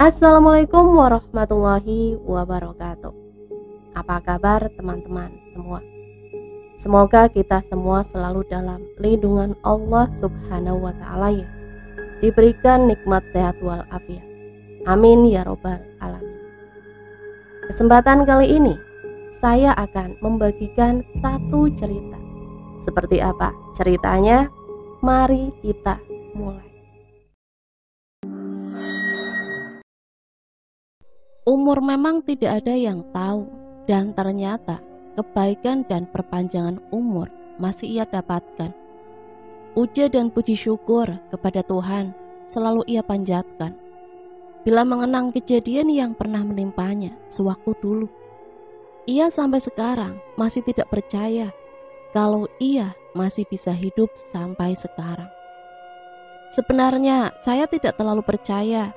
Assalamualaikum warahmatullahi wabarakatuh. Apa kabar teman-teman semua? Semoga kita semua selalu dalam lindungan Allah Subhanahu wa Ta'ala, ya. Diberikan nikmat sehat walafiat. Amin ya robbal alamin. Kesempatan kali ini saya akan membagikan satu cerita. Seperti apa ceritanya? Mari kita mulai. Umur memang tidak ada yang tahu, dan ternyata kebaikan dan perpanjangan umur masih ia dapatkan. Puja dan puji syukur kepada Tuhan selalu ia panjatkan bila mengenang kejadian yang pernah menimpanya sewaktu dulu. Ia sampai sekarang masih tidak percaya kalau ia masih bisa hidup sampai sekarang. Sebenarnya saya tidak terlalu percaya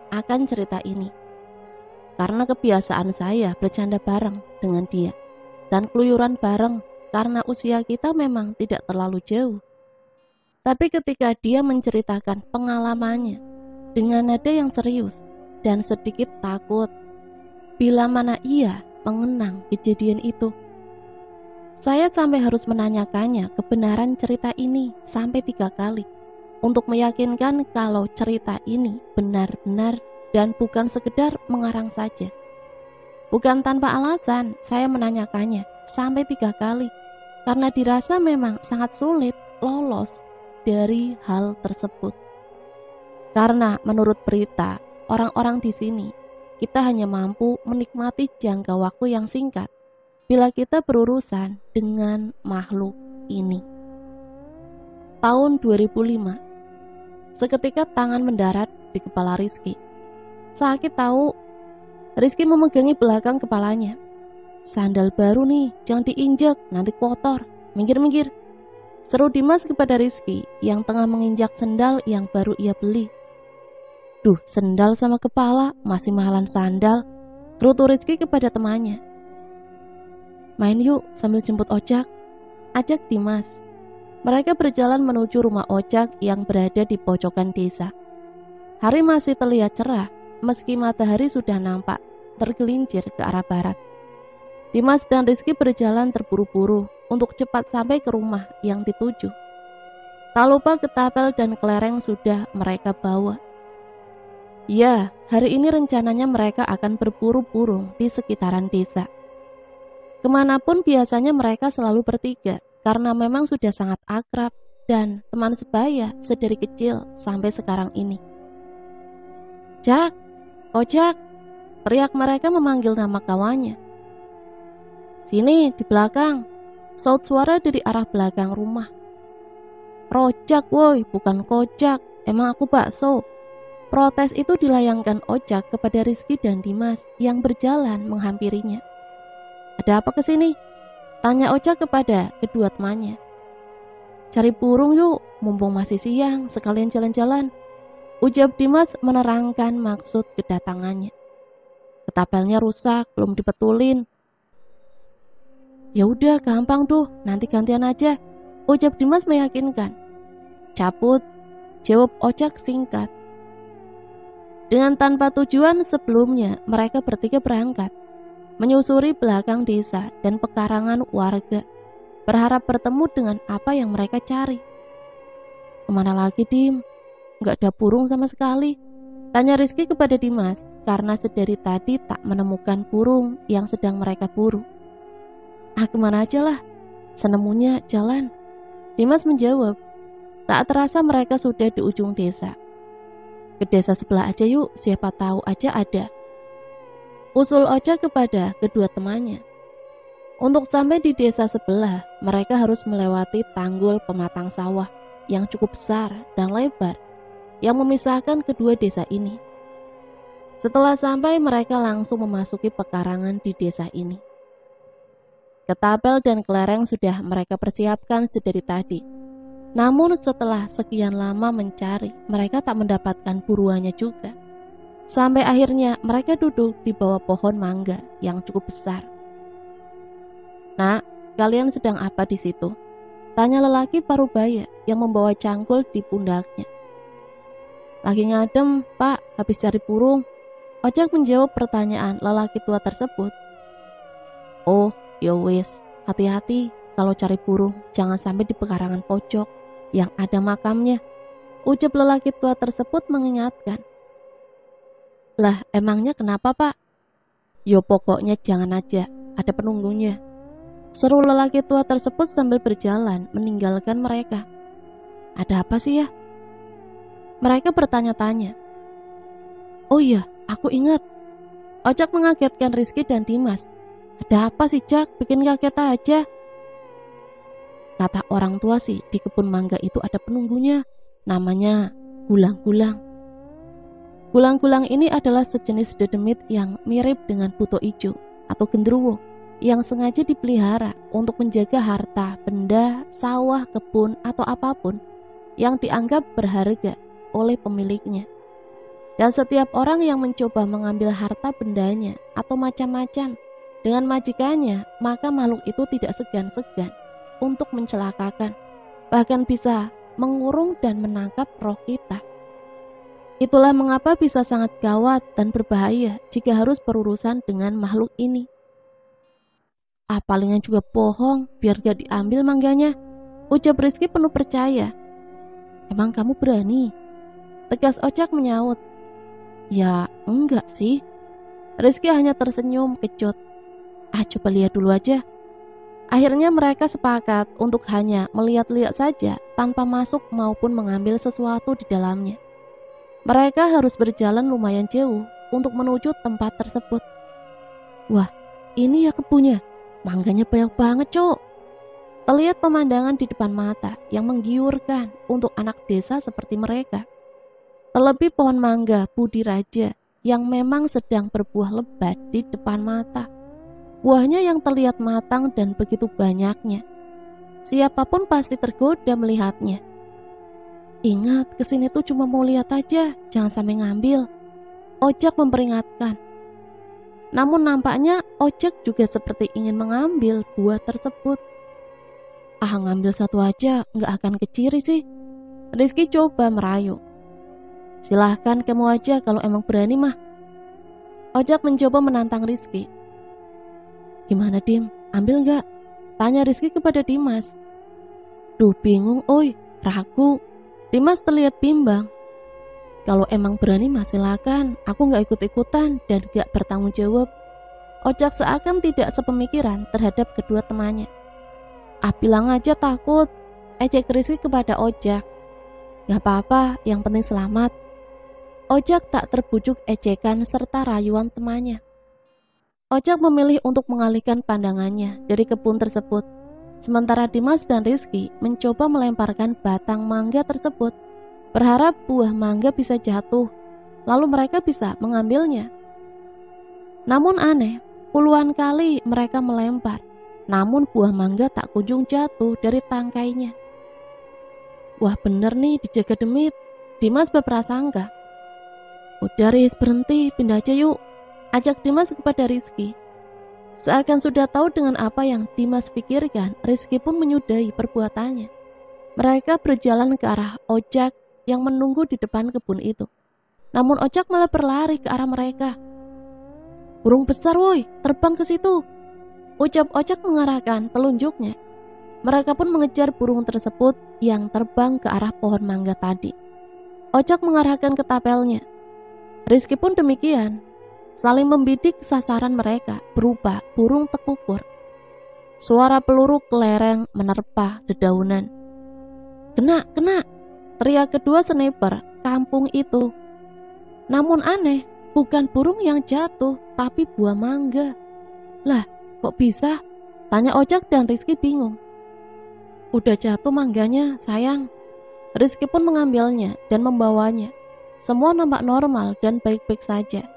akan cerita ini, karena kebiasaan saya bercanda bareng dengan dia dan keluyuran bareng karena usia kita memang tidak terlalu jauh. Tapi ketika dia menceritakan pengalamannya dengan nada yang serius dan sedikit takut bila mana ia mengenang kejadian itu, saya sampai harus menanyakannya kebenaran cerita ini sampai 3 kali untuk meyakinkan kalau cerita ini benar-benar dan bukan sekedar mengarang saja. Bukan tanpa alasan saya menanyakannya sampai 3 kali, karena dirasa memang sangat sulit lolos dari hal tersebut. Karena menurut berita orang-orang di sini, kita hanya mampu menikmati jangka waktu yang singkat bila kita berurusan dengan makhluk ini. Tahun 2005, seketika tangan mendarat di kepala Rizky. Sakit tahu. Rizky memegangi belakang kepalanya. Sandal baru nih, jangan diinjak, nanti kotor. Minggir-minggir, seru Dimas kepada Rizky yang tengah menginjak sendal yang baru ia beli. Duh, sendal sama kepala, masih mahalan sandal, gerutu Rizky kepada temannya. Main yuk sambil jemput Ojak, ajak Dimas. Mereka berjalan menuju rumah Ojak yang berada di pojokan desa. Hari masih terlihat cerah, meski matahari sudah nampak tergelincir ke arah barat. Dimas dan Rizky berjalan terburu-buru untuk cepat sampai ke rumah yang dituju. Tak lupa ketapel dan kelereng sudah mereka bawa. Ya, hari ini rencananya mereka akan berburu burung di sekitaran desa. Kemanapun biasanya mereka selalu bertiga, karena memang sudah sangat akrab dan teman sebaya sedari kecil sampai sekarang ini. Jak, Ojak, teriak mereka memanggil nama kawannya. Sini, di belakang, saut suara dari arah belakang rumah. Rojak woi, bukan kojak, emang aku bakso. Protes itu dilayangkan Ojak kepada Rizky dan Dimas yang berjalan menghampirinya. Ada apa kesini? Tanya Ojak kepada kedua temannya. Cari burung yuk, mumpung masih siang, sekalian jalan-jalan, ujar Dimas menerangkan maksud kedatangannya. Ketapelnya rusak, belum dibetulin. Ya udah, gampang tuh, nanti gantian aja, ujar Dimas meyakinkan. Cabut, jawab Ojak singkat. Dengan tanpa tujuan sebelumnya, mereka bertiga berangkat menyusuri belakang desa dan pekarangan warga, berharap bertemu dengan apa yang mereka cari. Kemana lagi, Dim? Gak ada burung sama sekali, tanya Rizky kepada Dimas, karena sedari tadi tak menemukan burung yang sedang mereka buru. Kemana aja lah, senemunya jalan, Dimas menjawab. Tak terasa mereka sudah di ujung desa. Ke desa sebelah aja yuk, siapa tahu aja ada, usul Ojak kepada kedua temannya. Untuk sampai di desa sebelah, mereka harus melewati tanggul pematang sawah yang cukup besar dan lebar yang memisahkan kedua desa ini. Setelah sampai, mereka langsung memasuki pekarangan di desa ini. Ketapel dan kelereng sudah mereka persiapkan sedari tadi. Namun setelah sekian lama mencari, mereka tak mendapatkan buruannya juga. Sampai akhirnya mereka duduk di bawah pohon mangga yang cukup besar. Nak, kalian sedang apa di situ? Tanya lelaki parubaya yang membawa cangkul di pundaknya. Lagi ngadem, Pak, habis cari burung, Ojek menjawab pertanyaan lelaki tua tersebut. Oh, yo wis, hati-hati kalau cari burung, jangan sampai di pekarangan pojok yang ada makamnya, ucap lelaki tua tersebut mengingatkan. Lah, emangnya kenapa, Pak? Yo pokoknya jangan aja, ada penunggunya, seru lelaki tua tersebut sambil berjalan meninggalkan mereka. Ada apa sih ya? Mereka bertanya-tanya. Oh iya, aku ingat. Ojek mengagetkan Rizky dan Dimas. Ada apa sih, Jak? Bikin kaget aja. Kata orang tua sih, di kebun mangga itu ada penunggunya. Namanya gulang-gulang. Gulang-gulang ini adalah sejenis dedemit yang mirip dengan buto ijo atau genderuwo yang sengaja dipelihara untuk menjaga harta, benda, sawah, kebun, atau apapun yang dianggap berharga oleh pemiliknya. Dan setiap orang yang mencoba mengambil harta bendanya atau macam-macam dengan majikannya, maka makhluk itu tidak segan-segan untuk mencelakakan, bahkan bisa mengurung dan menangkap roh kita. Itulah mengapa bisa sangat gawat dan berbahaya jika harus berurusan dengan makhluk ini. Palingan juga bohong biar gak diambil mangganya, ucap Rizky penuh percaya. Emang kamu berani? Tegas Ojek menyaut. Ya enggak sih. Rizky hanya tersenyum kecut. Coba lihat dulu aja. Akhirnya mereka sepakat untuk hanya melihat-lihat saja tanpa masuk maupun mengambil sesuatu di dalamnya. Mereka harus berjalan lumayan jauh untuk menuju tempat tersebut. Wah, ini ya kebunnya. Mangganya banyak banget, Cok. Terlihat pemandangan di depan mata yang menggiurkan untuk anak desa seperti mereka. Terlebih pohon mangga Budi Raja yang memang sedang berbuah lebat di depan mata. Buahnya yang terlihat matang dan begitu banyaknya. Siapapun pasti tergoda melihatnya. Ingat, kesini tuh cuma mau lihat aja, jangan sampai ngambil. Ojek memperingatkan. Namun nampaknya Ojek juga seperti ingin mengambil buah tersebut. Ngambil satu aja gak akan keciri sih. Rizky coba merayu. Silahkan kamu aja kalau emang berani mah. Ojek mencoba menantang Rizky. Gimana Dim, ambil gak? Tanya Rizky kepada Dimas. Duh bingung oi, ragu. Dimas terlihat bimbang. Kalau emang berani mah silakan, aku gak ikut-ikutan dan gak bertanggung jawab. Ojek seakan tidak sepemikiran terhadap kedua temannya. Bilang aja takut, ejek Rizky kepada Ojek. Gak apa-apa, yang penting selamat. Ojek tak terbujuk ejekan serta rayuan temannya. Ojek memilih untuk mengalihkan pandangannya dari kebun tersebut. Sementara Dimas dan Rizky mencoba melemparkan batang mangga tersebut, berharap buah mangga bisa jatuh, lalu mereka bisa mengambilnya. Namun aneh, puluhan kali mereka melempar, namun buah mangga tak kunjung jatuh dari tangkainya. Wah bener nih dijaga demit, Dimas berprasangka. Udah Riz, berhenti, pindah aja yuk, ajak Dimas kepada Rizky. Seakan sudah tahu dengan apa yang Dimas pikirkan, Rizky pun menyudahi perbuatannya. Mereka berjalan ke arah Ojek yang menunggu di depan kebun itu. Namun Ojek malah berlari ke arah mereka. Burung besar woi, terbang ke situ, ucap Ojek mengarahkan telunjuknya. Mereka pun mengejar burung tersebut yang terbang ke arah pohon mangga tadi. Ojek mengarahkan ketapelnya. Rizky pun demikian, saling membidik sasaran mereka berupa burung tekukur. Suara peluru kelereng menerpa dedaunan. Kena, kena, teriak kedua sniper kampung itu. Namun aneh, bukan burung yang jatuh, tapi buah mangga. Lah, kok bisa? Tanya Ojek dan Rizky bingung. Udah jatuh mangganya, sayang. Rizky pun mengambilnya dan membawanya. Semua nampak normal dan baik-baik saja.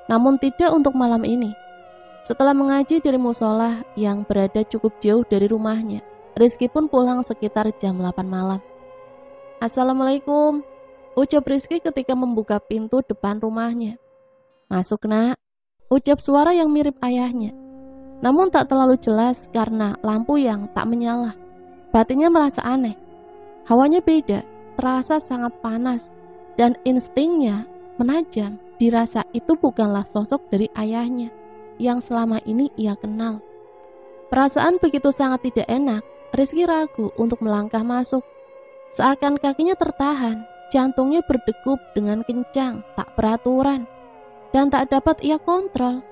Namun tidak untuk malam ini. Setelah mengaji dari musola yang berada cukup jauh dari rumahnya, Rizky pun pulang sekitar jam 8 malam. Assalamualaikum, ucap Rizky ketika membuka pintu depan rumahnya. Masuk nak, ucap suara yang mirip ayahnya. Namun tak terlalu jelas karena lampu yang tak menyala. Batinnya merasa aneh. Hawanya beda, terasa sangat panas dan instingnya menajam. dirasa itu bukanlah sosok dari ayahnya yang selama ini ia kenal. Perasaan begitu sangat tidak enak, Rizky ragu untuk melangkah masuk. Seakan kakinya tertahan, jantungnya berdegup dengan kencang, tak beraturan, dan tak dapat ia kontrol.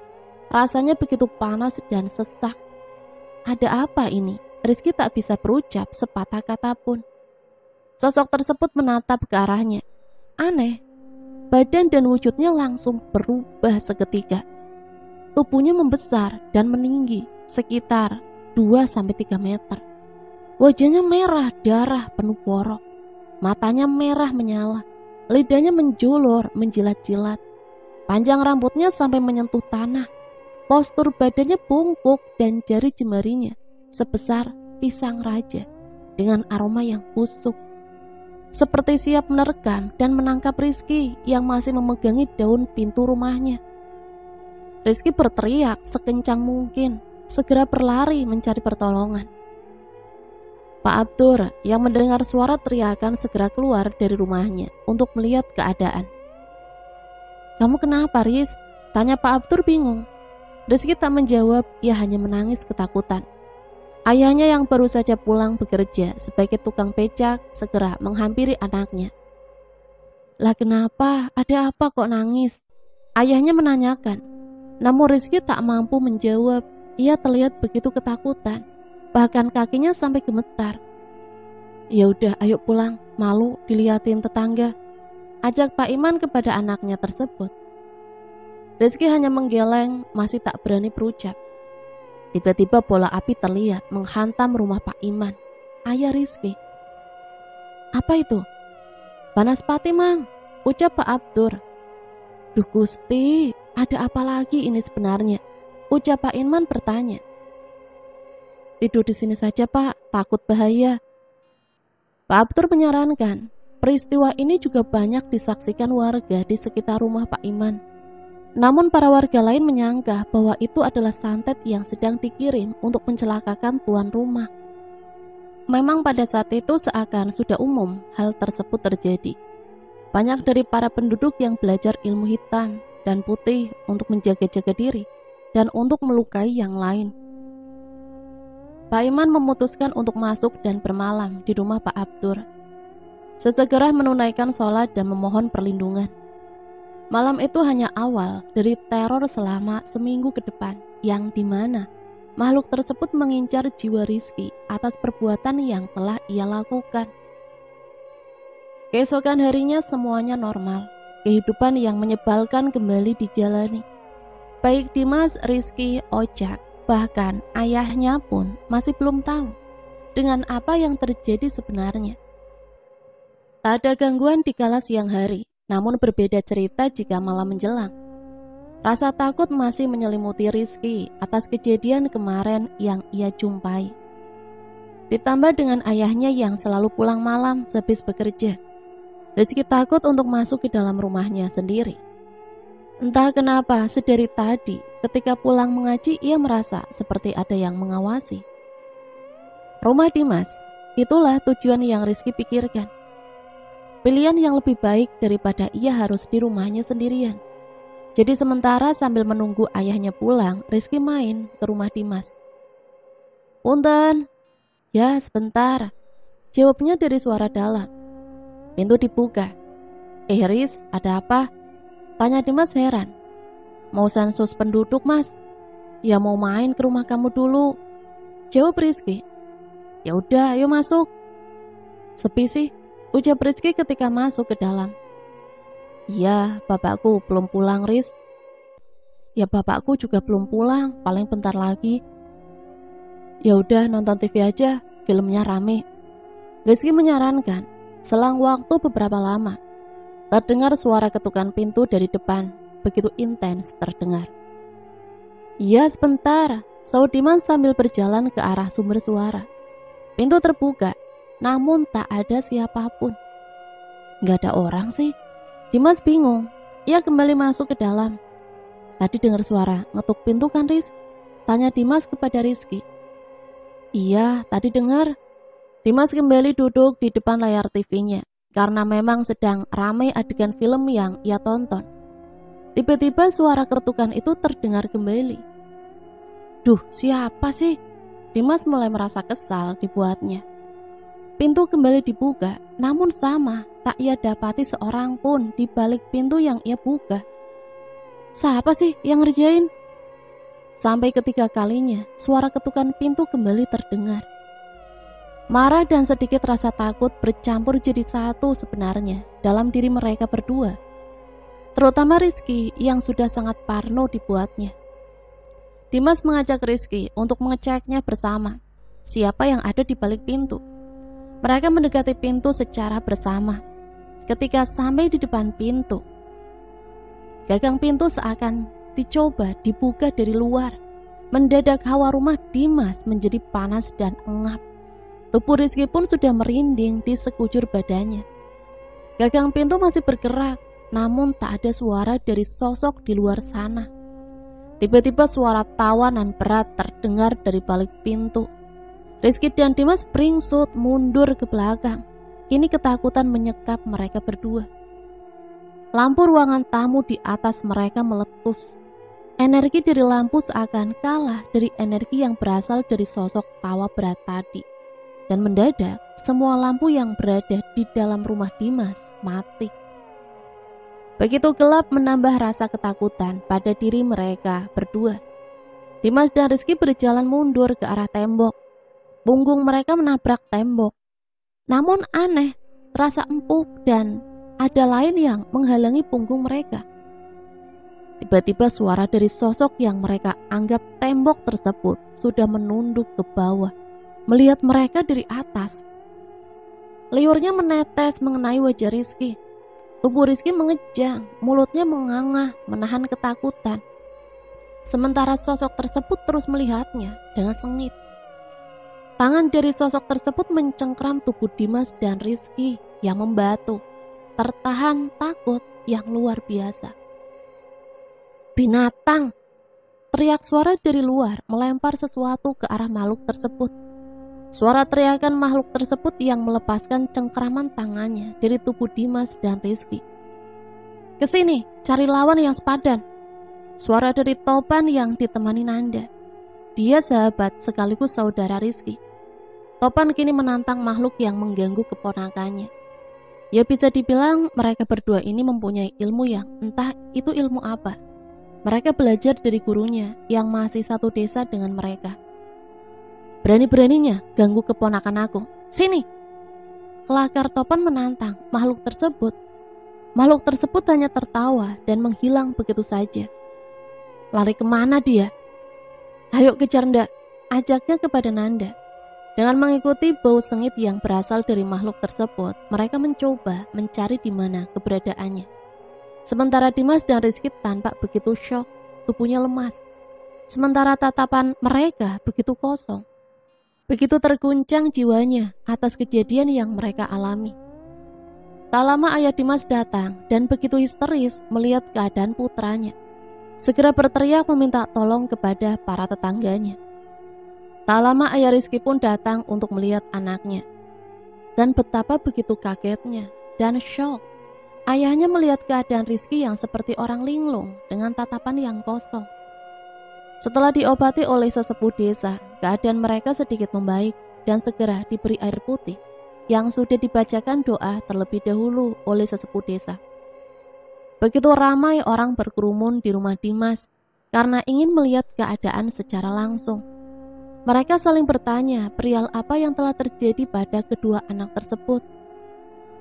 Rasanya begitu panas dan sesak. Ada apa ini? Rizky tak bisa berucap sepatah kata pun. Sosok tersebut menatap ke arahnya. Aneh, badan dan wujudnya langsung berubah seketika. Tubuhnya membesar dan meninggi sekitar 2-3 meter. Wajahnya merah darah penuh borok. Matanya merah menyala. Lidahnya menjulur menjilat-jilat. Panjang rambutnya sampai menyentuh tanah. Postur badannya bungkuk dan jari jemarinya sebesar pisang raja dengan aroma yang busuk. Seperti siap menerkam dan menangkap Rizky yang masih memegangi daun pintu rumahnya. Rizky berteriak sekencang mungkin, segera berlari mencari pertolongan. Pak Abdur yang mendengar suara teriakan segera keluar dari rumahnya untuk melihat keadaan. "Kamu kenapa, Riz?" tanya Pak Abdur bingung. Rizky tak menjawab, ia hanya menangis ketakutan. Ayahnya yang baru saja pulang bekerja sebagai tukang becak segera menghampiri anaknya. "Lah kenapa? Ada apa kok nangis?" Ayahnya menanyakan. Namun Rizky tak mampu menjawab. Ia terlihat begitu ketakutan, bahkan kakinya sampai gemetar. "Ya udah, ayo pulang, malu dilihatin tetangga," ajak Pak Iman kepada anaknya tersebut. Rizky hanya menggeleng, masih tak berani berucap. Tiba-tiba bola api terlihat menghantam rumah Pak Iman, ayah Rizky. "Apa itu?" "Panas pati, Mang," ucap Pak Abdur. "Duh Gusti, ada apa lagi ini sebenarnya?" ucap Pak Iman bertanya. "Tidur di sini saja, Pak, takut bahaya." Pak Abdur menyarankan. Peristiwa ini juga banyak disaksikan warga di sekitar rumah Pak Iman. Namun para warga lain menyangka bahwa itu adalah santet yang sedang dikirim untuk mencelakakan tuan rumah. Memang pada saat itu seakan sudah umum hal tersebut terjadi. Banyak dari para penduduk yang belajar ilmu hitam dan putih untuk menjaga-jaga diri dan untuk melukai yang lain. Pak Iman memutuskan untuk masuk dan bermalam di rumah Pak Abdur. Sesegera menunaikan sholat dan memohon perlindungan. Malam itu hanya awal dari teror selama seminggu ke depan, yang dimana makhluk tersebut mengincar jiwa Rizky atas perbuatan yang telah ia lakukan. Keesokan harinya semuanya normal. Kehidupan yang menyebalkan kembali dijalani. Baik Dimas, Rizky, Ojak, bahkan ayahnya pun masih belum tahu dengan apa yang terjadi sebenarnya. Tak ada gangguan di kala siang hari. Namun berbeda cerita jika malam menjelang. Rasa takut masih menyelimuti Rizky atas kejadian kemarin yang ia jumpai. Ditambah dengan ayahnya yang selalu pulang malam sehabis bekerja. Rizky takut untuk masuk ke dalam rumahnya sendiri. Entah kenapa sedari tadi ketika pulang mengaji ia merasa seperti ada yang mengawasi. Rumah Dimas, itulah tujuan yang Rizky pikirkan. Pilihan yang lebih baik daripada ia harus di rumahnya sendirian. Jadi sementara sambil menunggu ayahnya pulang, Rizky main ke rumah Dimas. "Punten." "Ya sebentar," jawabnya dari suara dalam. Pintu dibuka. Riz, ada apa?" tanya Dimas heran. "Mau sensus penduduk, Mas." "Ya mau main ke rumah kamu dulu," jawab Rizky. "Ya udah, ayo masuk." "Sepi sih," ucap Rizky ketika masuk ke dalam. "Iya, bapakku belum pulang, Riz." "Ya bapakku juga belum pulang, paling bentar lagi." "Ya udah nonton TV aja, filmnya rame," Rizky menyarankan. Selang waktu beberapa lama, terdengar suara ketukan pintu dari depan, begitu intens terdengar. "Iya sebentar," saud Dimas sambil berjalan ke arah sumber suara. Pintu terbuka. Namun tak ada siapapun. Gak ada orang sih. Dimas bingung. Ia kembali masuk ke dalam. "Tadi dengar suara ngetuk pintu kan, Riz?" tanya Dimas kepada Rizky. "Iya, tadi dengar." Dimas kembali duduk di depan layar TV-nya karena memang sedang ramai adegan film yang ia tonton. Tiba-tiba suara ketukan itu terdengar kembali. Duh, siapa sih? Dimas mulai merasa kesal dibuatnya. Pintu kembali dibuka, namun sama, tak ia dapati seorang pun di balik pintu yang ia buka. Siapa sih yang ngerjain? Sampai ketiga kalinya, suara ketukan pintu kembali terdengar. Marah dan sedikit rasa takut bercampur jadi satu sebenarnya dalam diri mereka berdua. Terutama Rizky yang sudah sangat parno dibuatnya. Dimas mengajak Rizky untuk mengeceknya bersama siapa yang ada di balik pintu. Mereka mendekati pintu secara bersama. Ketika sampai di depan pintu, gagang pintu seakan dicoba dibuka dari luar. Mendadak hawa rumah Dimas menjadi panas dan engap. Tubuh Rizky pun sudah merinding di sekujur badannya. Gagang pintu masih bergerak, namun tak ada suara dari sosok di luar sana. Tiba-tiba suara tawanan berat terdengar dari balik pintu. Rizky dan Dimas beringsut mundur ke belakang. Kini ketakutan menyekap mereka berdua. Lampu ruangan tamu di atas mereka meletus. Energi dari lampu seakan kalah dari energi yang berasal dari sosok tawa berat tadi. Dan mendadak semua lampu yang berada di dalam rumah Dimas mati. Begitu gelap menambah rasa ketakutan pada diri mereka berdua. Dimas dan Rizky berjalan mundur ke arah tembok. Punggung mereka menabrak tembok. Namun aneh, terasa empuk dan ada lain yang menghalangi punggung mereka. Tiba-tiba suara dari sosok yang mereka anggap tembok tersebut sudah menunduk ke bawah, melihat mereka dari atas. Liurnya menetes mengenai wajah Rizky. Tubuh Rizky mengejang, mulutnya menganga, menahan ketakutan. Sementara sosok tersebut terus melihatnya dengan sengit. Tangan dari sosok tersebut mencengkram tubuh Dimas dan Rizky yang membatu, tertahan takut yang luar biasa. Binatang! Teriak suara dari luar melempar sesuatu ke arah makhluk tersebut. Suara teriakan makhluk tersebut yang melepaskan cengkraman tangannya dari tubuh Dimas dan Rizky. Kesini, cari lawan yang sepadan. Suara dari Topan yang ditemani Nanda. Dia sahabat sekaligus saudara Rizky. Topan kini menantang makhluk yang mengganggu keponakannya. Ya bisa dibilang mereka berdua ini mempunyai ilmu yang entah itu ilmu apa. Mereka belajar dari gurunya yang masih satu desa dengan mereka. Berani-beraninya ganggu keponakan aku. Sini! Kelakar Topan menantang makhluk tersebut. Makhluk tersebut hanya tertawa dan menghilang begitu saja. Lari kemana dia? Ayo kejar ndak, ajaknya kepada Nanda. Dengan mengikuti bau sengit yang berasal dari makhluk tersebut, mereka mencoba mencari di mana keberadaannya. Sementara Dimas dan Rizky tampak begitu syok, tubuhnya lemas. Sementara tatapan mereka begitu kosong. Begitu terguncang jiwanya atas kejadian yang mereka alami. Tak lama ayah Dimas datang dan begitu histeris melihat keadaan putranya. Segera berteriak meminta tolong kepada para tetangganya. Tak lama ayah Rizky pun datang untuk melihat anaknya. Dan betapa begitu kagetnya dan syok. Ayahnya melihat keadaan Rizky yang seperti orang linglung dengan tatapan yang kosong. Setelah diobati oleh sesepuh desa, keadaan mereka sedikit membaik dan segera diberi air putih yang sudah dibacakan doa terlebih dahulu oleh sesepuh desa. Begitu ramai orang berkerumun di rumah Dimas karena ingin melihat keadaan secara langsung. Mereka saling bertanya perihal apa yang telah terjadi pada kedua anak tersebut.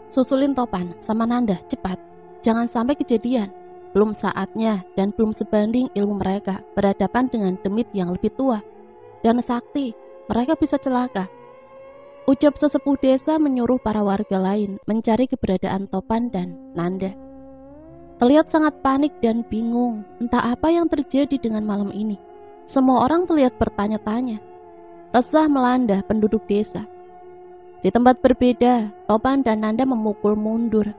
Susulin Topan sama Nanda, cepat. Jangan sampai kejadian. Belum saatnya dan belum sebanding ilmu mereka berhadapan dengan demit yang lebih tua dan sakti. Mereka bisa celaka. Ucap sesepuh desa menyuruh para warga lain mencari keberadaan Topan dan Nanda. Terlihat sangat panik dan bingung entah apa yang terjadi dengan malam ini. Semua orang terlihat bertanya-tanya. Resah melanda penduduk desa. Di tempat berbeda, Topan dan Nanda memukul mundur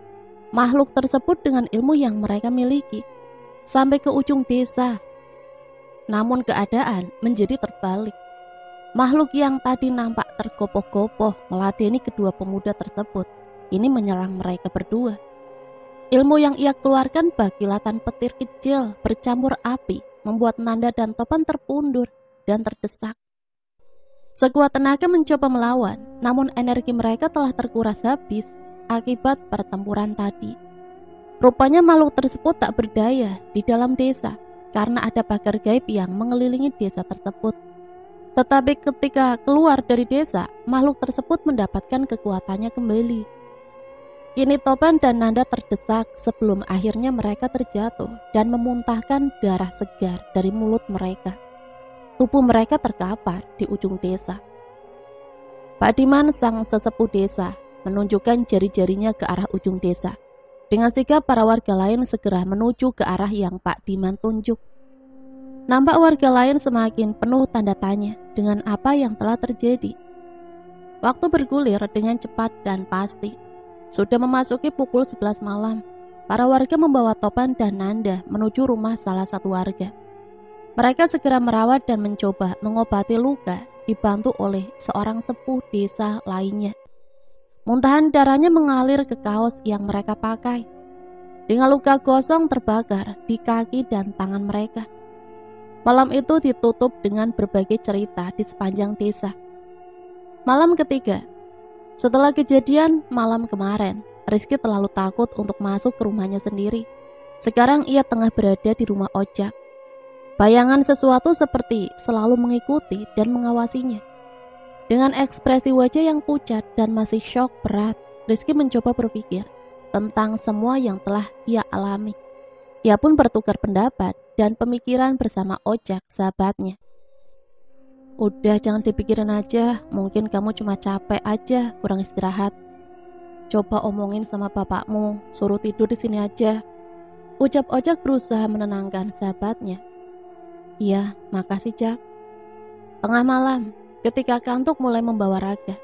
makhluk tersebut dengan ilmu yang mereka miliki sampai ke ujung desa. Namun keadaan menjadi terbalik. Makhluk yang tadi nampak tergopoh-gopoh meladeni kedua pemuda tersebut ini menyerang mereka berdua. Ilmu yang ia keluarkan bak kilatan petir kecil bercampur api membuat Nanda dan Topan terpundur dan terdesak. Sekuat tenaga mencoba melawan, namun energi mereka telah terkuras habis akibat pertempuran tadi. Rupanya makhluk tersebut tak berdaya di dalam desa karena ada pagar gaib yang mengelilingi desa tersebut. Tetapi ketika keluar dari desa, makhluk tersebut mendapatkan kekuatannya kembali. Kini Topan dan Nanda terdesak sebelum akhirnya mereka terjatuh dan memuntahkan darah segar dari mulut mereka. Tubuh mereka terkapar di ujung desa. Pak Diman sang sesepuh desa menunjukkan jari-jarinya ke arah ujung desa. Dengan sigap para warga lain segera menuju ke arah yang Pak Diman tunjuk. Nampak warga lain semakin penuh tanda tanya dengan apa yang telah terjadi. Waktu bergulir dengan cepat dan pasti. Sudah memasuki pukul 11 malam. Para warga membawa Topan dan Nanda menuju rumah salah satu warga. Mereka segera merawat dan mencoba mengobati luka, dibantu oleh seorang sepuh desa lainnya. Muntahan darahnya mengalir ke kaos yang mereka pakai. Dengan luka gosong terbakar di kaki dan tangan mereka. Malam itu ditutup dengan berbagai cerita di sepanjang desa. Malam ketiga. Setelah kejadian malam kemarin, Rizky terlalu takut untuk masuk ke rumahnya sendiri. Sekarang ia tengah berada di rumah Ojak. Bayangan sesuatu seperti selalu mengikuti dan mengawasinya. Dengan ekspresi wajah yang pucat dan masih syok berat, Rizky mencoba berpikir tentang semua yang telah ia alami. Ia pun bertukar pendapat dan pemikiran bersama Ojak, sahabatnya. Udah, jangan dipikirin aja, mungkin kamu cuma capek aja, kurang istirahat. Coba omongin sama bapakmu, suruh tidur di sini aja. Ucap Ojak berusaha menenangkan sahabatnya. Iya, makasih Jak. Tengah malam, ketika kantuk mulai membawa raga,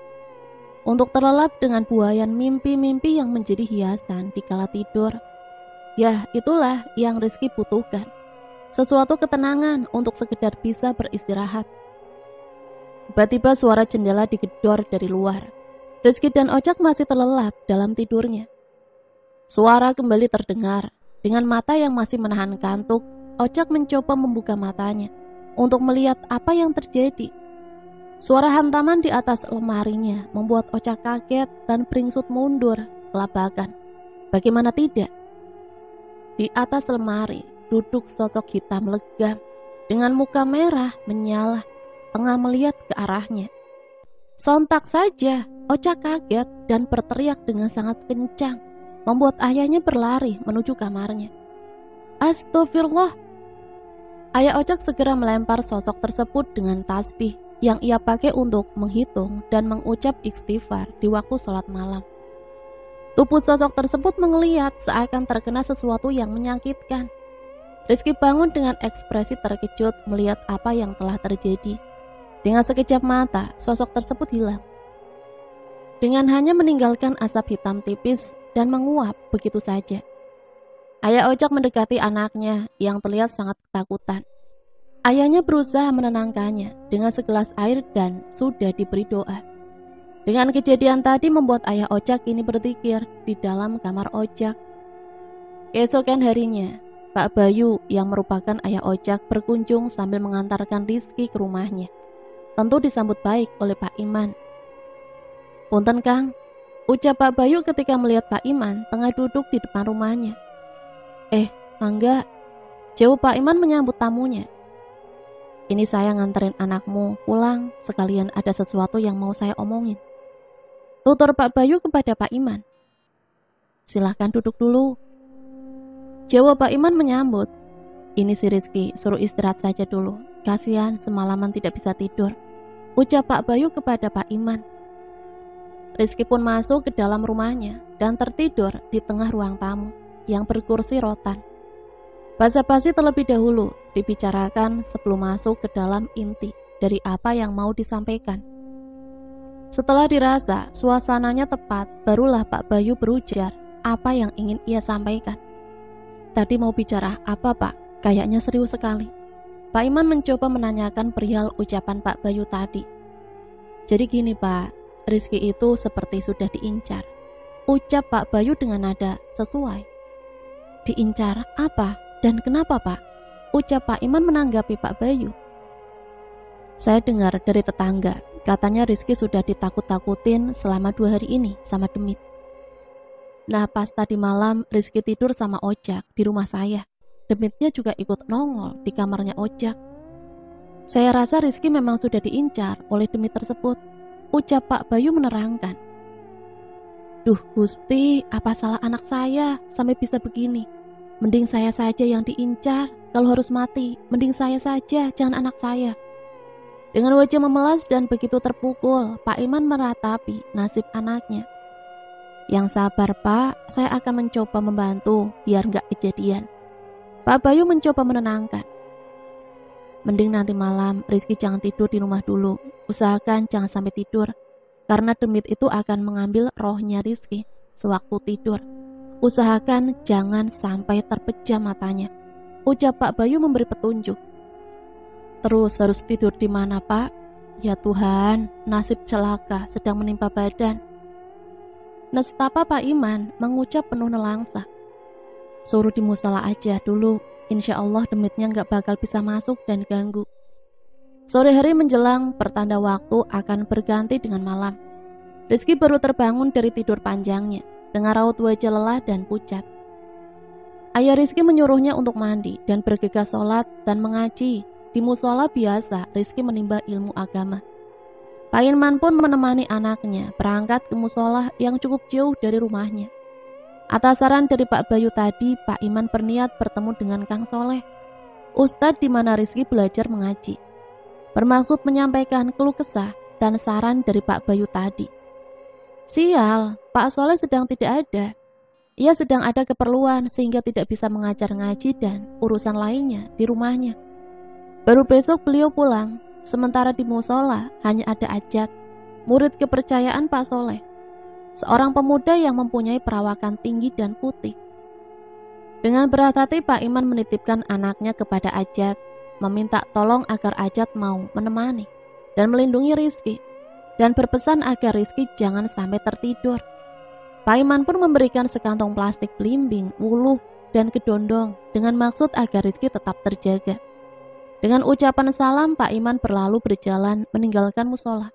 untuk terlelap dengan buayan mimpi-mimpi yang menjadi hiasan di kala tidur. Ya, itulah yang Rizky butuhkan. Sesuatu ketenangan untuk sekedar bisa beristirahat. Tiba-tiba suara jendela digedor dari luar. Rizky dan Ojak masih terlelap dalam tidurnya. Suara kembali terdengar. Dengan mata yang masih menahan kantuk, Ojak mencoba membuka matanya untuk melihat apa yang terjadi. Suara hantaman di atas lemarinya membuat Ojak kaget dan beringsut mundur kelabakan. Bagaimana tidak? Di atas lemari duduk sosok hitam legam dengan muka merah menyala, tengah melihat ke arahnya. Sontak saja Ojak kaget dan berteriak dengan sangat kencang, membuat ayahnya berlari menuju kamarnya. Astagfirullah! Ayah Ojak segera melempar sosok tersebut dengan tasbih yang ia pakai untuk menghitung dan mengucap istighfar di waktu sholat malam. Tubuh sosok tersebut menggeliat seakan terkena sesuatu yang menyakitkan. Rizky bangun dengan ekspresi terkejut melihat apa yang telah terjadi. Dengan sekejap mata, sosok tersebut hilang. Dengan hanya meninggalkan asap hitam tipis dan menguap begitu saja. Ayah Ojak mendekati anaknya yang terlihat sangat ketakutan. Ayahnya berusaha menenangkannya dengan segelas air dan sudah diberi doa. Dengan kejadian tadi membuat ayah Ojak kini berzikir di dalam kamar Ojak. Keesokan harinya, Pak Bayu yang merupakan ayah Ojak berkunjung sambil mengantarkan Rizky ke rumahnya. Tentu disambut baik oleh Pak Iman. Punten Kang, ucap Pak Bayu ketika melihat Pak Iman tengah duduk di depan rumahnya. Mangga, jawab Pak Iman menyambut tamunya. Ini saya nganterin anakmu pulang, sekalian ada sesuatu yang mau saya omongin. Tutur Pak Bayu kepada Pak Iman. Silahkan duduk dulu. Jawab Pak Iman menyambut. Ini si Rizky, suruh istirahat saja dulu. Kasihan semalaman tidak bisa tidur. Ucap Pak Bayu kepada Pak Iman. Rizky pun masuk ke dalam rumahnya dan tertidur di tengah ruang tamu yang berkursi rotan. Basa-basi terlebih dahulu dibicarakan sebelum masuk ke dalam inti dari apa yang mau disampaikan. Setelah dirasa suasananya tepat, barulah Pak Bayu berujar apa yang ingin ia sampaikan. Tadi mau bicara apa Pak? Kayaknya serius sekali. Pak Iman mencoba menanyakan perihal ucapan Pak Bayu tadi. Jadi gini Pak, Rizky itu seperti sudah diincar. Ucap Pak Bayu dengan nada sesuai. Diincar apa dan kenapa, Pak? Ucap Pak Iman menanggapi Pak Bayu. Saya dengar dari tetangga, katanya Rizky sudah ditakut-takutin selama 2 hari ini sama Demit. Nah, pas tadi malam Rizky tidur sama Ojak di rumah saya. Demitnya juga ikut nongol di kamarnya Ojak. Saya rasa Rizky memang sudah diincar oleh Demit tersebut, ucap Pak Bayu menerangkan. Duh Gusti, apa salah anak saya sampai bisa begini? Mending saya saja yang diincar, kalau harus mati, mending saya saja, jangan anak saya. Dengan wajah memelas dan begitu terpukul, Pak Iman meratapi nasib anaknya. Yang sabar Pak, saya akan mencoba membantu biar gak kejadian. Pak Bayu mencoba menenangkan. Mending nanti malam Rizky jangan tidur di rumah dulu. Usahakan jangan sampai tidur, karena Demit itu akan mengambil rohnya Rizky sewaktu tidur. Usahakan jangan sampai terpejam matanya, ucap Pak Bayu memberi petunjuk. Terus harus tidur di mana Pak? Ya Tuhan, nasib celaka sedang menimpa badan. Nestapa Pak Iman mengucap penuh nelangsa. Suruh di musola aja dulu, insya Allah Demitnya gak bakal bisa masuk dan ganggu. Sore hari menjelang pertanda waktu akan berganti dengan malam. Rizky baru terbangun dari tidur panjangnya dengan raut wajah lelah dan pucat. Ayah Rizky menyuruhnya untuk mandi dan bergegas sholat dan mengaji. Di musola biasa Rizky menimba ilmu agama. Pak Iman pun menemani anaknya berangkat ke musola yang cukup jauh dari rumahnya. Atas saran dari Pak Bayu tadi, Pak Iman berniat bertemu dengan Kang Soleh, Ustadz di mana Rizky belajar mengaji, bermaksud menyampaikan keluh kesah dan saran dari Pak Bayu tadi. Sial, Pak Soleh sedang tidak ada. Ia sedang ada keperluan sehingga tidak bisa mengajar ngaji dan urusan lainnya di rumahnya. Baru besok beliau pulang, sementara di musola hanya ada Ajat, murid kepercayaan Pak Soleh, seorang pemuda yang mempunyai perawakan tinggi dan putih. Dengan berat hati Pak Iman menitipkan anaknya kepada Ajat, meminta tolong agar Ajat mau menemani dan melindungi Rizky, dan berpesan agar Rizky jangan sampai tertidur. Pak Iman pun memberikan sekantong plastik belimbing, wuluh, dan kedondong dengan maksud agar Rizky tetap terjaga. Dengan ucapan salam, Pak Iman berlalu berjalan meninggalkan musola.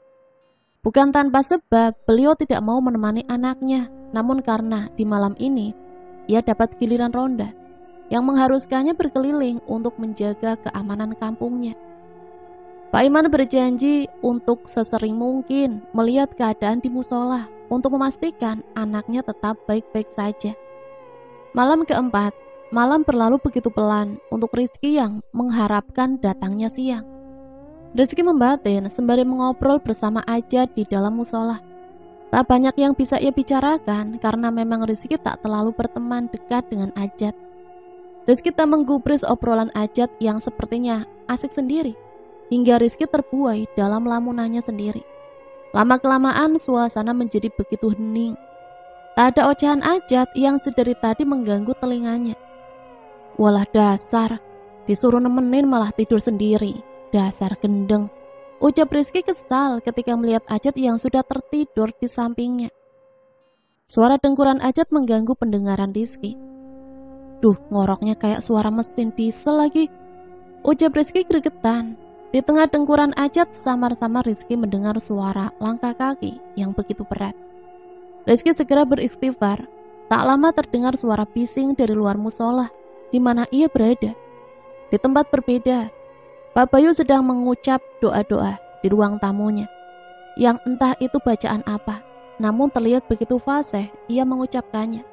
Bukan tanpa sebab, beliau tidak mau menemani anaknya, namun karena di malam ini ia dapat giliran ronda yang mengharuskannya berkeliling untuk menjaga keamanan kampungnya. Pak Iman berjanji untuk sesering mungkin melihat keadaan di musola untuk memastikan anaknya tetap baik-baik saja. Malam keempat, malam berlalu begitu pelan untuk Rizky yang mengharapkan datangnya siang. Rizky membatin sembari mengobrol bersama Ajat di dalam musola. Tak banyak yang bisa ia bicarakan karena memang Rizky tak terlalu berteman dekat dengan Ajat. Rizky tak menggubris obrolan Ajat yang sepertinya asik sendiri, hingga Rizky terbuai dalam lamunannya sendiri. Lama-kelamaan suasana menjadi begitu hening. Tak ada ocehan Ajat yang sedari tadi mengganggu telinganya. Walah dasar, disuruh nemenin malah tidur sendiri. Dasar gendeng, ucap Rizky kesal ketika melihat Ajat yang sudah tertidur di sampingnya. Suara dengkuran Ajat mengganggu pendengaran Rizky. Duh, ngoroknya kayak suara mesin diesel lagi, ucap Rizky gregetan. Di tengah dengkuran Ajat, samar-samar Rizky mendengar suara langkah kaki yang begitu berat. Rizky segera beristighfar. Tak lama terdengar suara bising dari luar musola di mana ia berada. Di tempat berbeda, Pak Bayu sedang mengucap doa-doa di ruang tamunya, yang entah itu bacaan apa, namun terlihat begitu fasih ia mengucapkannya.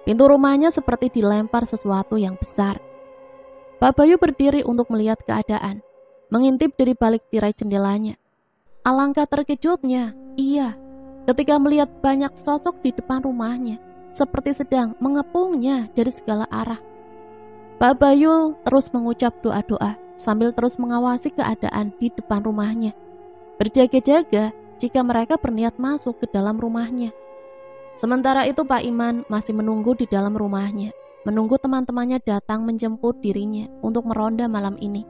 Pintu rumahnya seperti dilempar sesuatu yang besar. Pak Bayu berdiri untuk melihat keadaan, mengintip dari balik tirai jendelanya. Alangkah terkejutnya ia ketika melihat banyak sosok di depan rumahnya, seperti sedang mengepungnya dari segala arah. Pak Bayu terus mengucap doa-doa sambil terus mengawasi keadaan di depan rumahnya, berjaga-jaga jika mereka berniat masuk ke dalam rumahnya. Sementara itu Pak Iman masih menunggu di dalam rumahnya, menunggu teman-temannya datang menjemput dirinya untuk meronda malam ini.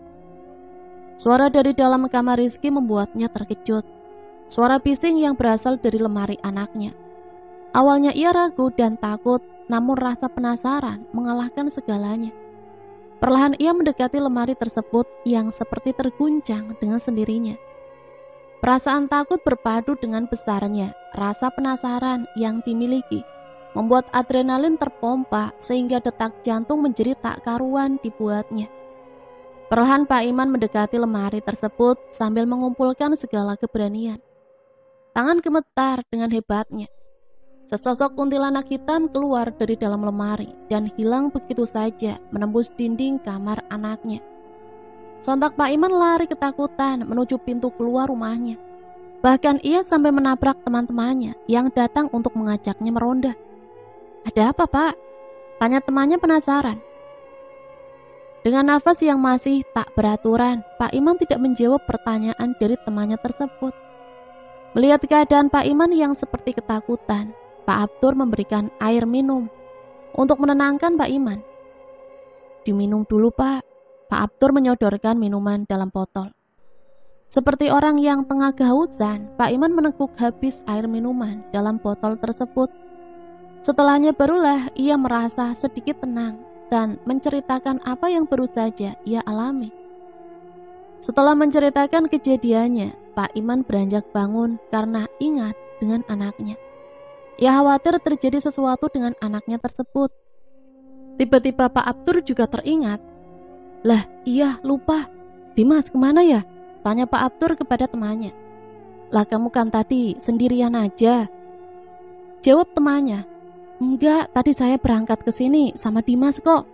Suara dari dalam kamar Rizky membuatnya terkejut. Suara bising yang berasal dari lemari anaknya. Awalnya ia ragu dan takut namun rasa penasaran mengalahkan segalanya. Perlahan ia mendekati lemari tersebut yang seperti terguncang dengan sendirinya. Perasaan takut berpadu dengan besarnya rasa penasaran yang dimiliki, membuat adrenalin terpompa sehingga detak jantung menjadi tak karuan dibuatnya. Perlahan Pak Iman mendekati lemari tersebut sambil mengumpulkan segala keberanian. Tangan gemetar dengan hebatnya. Sesosok kuntilanak hitam keluar dari dalam lemari dan hilang begitu saja menembus dinding kamar anaknya. Sontak Pak Iman lari ketakutan menuju pintu keluar rumahnya. Bahkan ia sampai menabrak teman-temannya yang datang untuk mengajaknya meronda. "Ada apa, Pak?" tanya temannya penasaran. Dengan nafas yang masih tak beraturan, Pak Iman tidak menjawab pertanyaan dari temannya tersebut. Melihat keadaan Pak Iman yang seperti ketakutan, Pak Abdur memberikan air minum untuk menenangkan Pak Iman. "Diminum dulu, Pak." Pak Abdur menyodorkan minuman dalam botol. Seperti orang yang tengah kehausan, Pak Iman meneguk habis air minuman dalam botol tersebut. Setelahnya barulah ia merasa sedikit tenang dan menceritakan apa yang baru saja ia alami. Setelah menceritakan kejadiannya, Pak Iman beranjak bangun karena ingat dengan anaknya. Ia khawatir terjadi sesuatu dengan anaknya tersebut. Tiba-tiba Pak Abdur juga teringat. "Lah iya, lupa. Dimas kemana ya?" tanya Pak Abdur kepada temannya. "Lah kamu kan tadi sendirian aja," jawab temannya. "Enggak, tadi saya berangkat ke sini sama Dimas kok.